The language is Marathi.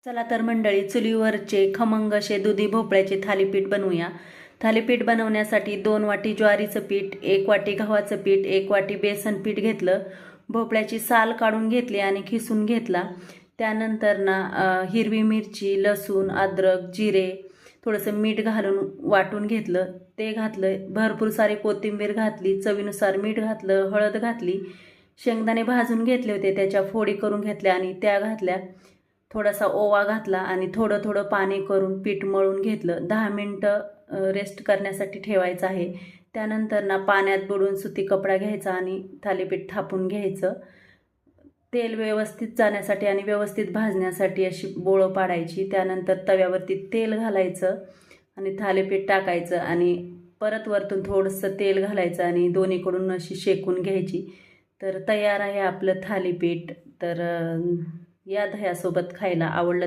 चला तर मंडळी, चुलीवरचे खमंग असे दुधी भोपळ्याचे थालीपीठ बनवूया. थालीपीठ बनवण्यासाठी 2 वाटी ज्वारीचं पीठ, 1 वाटी गव्हाचं पीठ, 1 वाटी बेसन पीठ घेतलं. भोपळ्याची साल काढून घेतली आणि खिसून घेतला. त्यानंतर हिरवी मिरची, लसूण, अद्रक, जिरे, थोडंसं मीठ घालून वाटून घेतलं. ते घातलं. भरपूर सारी कोथिंबीर घातली. चवीनुसार मीठ घातलं. हळद घातली. शेंगदाणे भाजून घेतले होते, त्याच्या फोडी करून घेतल्या आणि त्या घातल्या. थोडासा ओवा घातला आणि थोडं थोडं पाणी करून पीठ मळून घेतलं. 10 मिनटं रेस्ट करण्यासाठी ठेवायचं आहे. त्यानंतर पाण्यात बुडवून सुती कपडा घ्यायचा आणि थालीपीठ थापून घ्यायचं. तेल व्यवस्थित जाण्यासाठी आणि व्यवस्थित भाजण्यासाठी अशी बोळं पाडायची. त्यानंतर तव्यावरती तेल घालायचं आणि थालीपीठ टाकायचं आणि परत वरतून थोडंसं तेल घालायचं आणि दोन्हीकडून अशी शेकून घ्यायची. तर तयार आहे आपलं थालीपीठ. तर या दह्यासोबत खायला आवडलं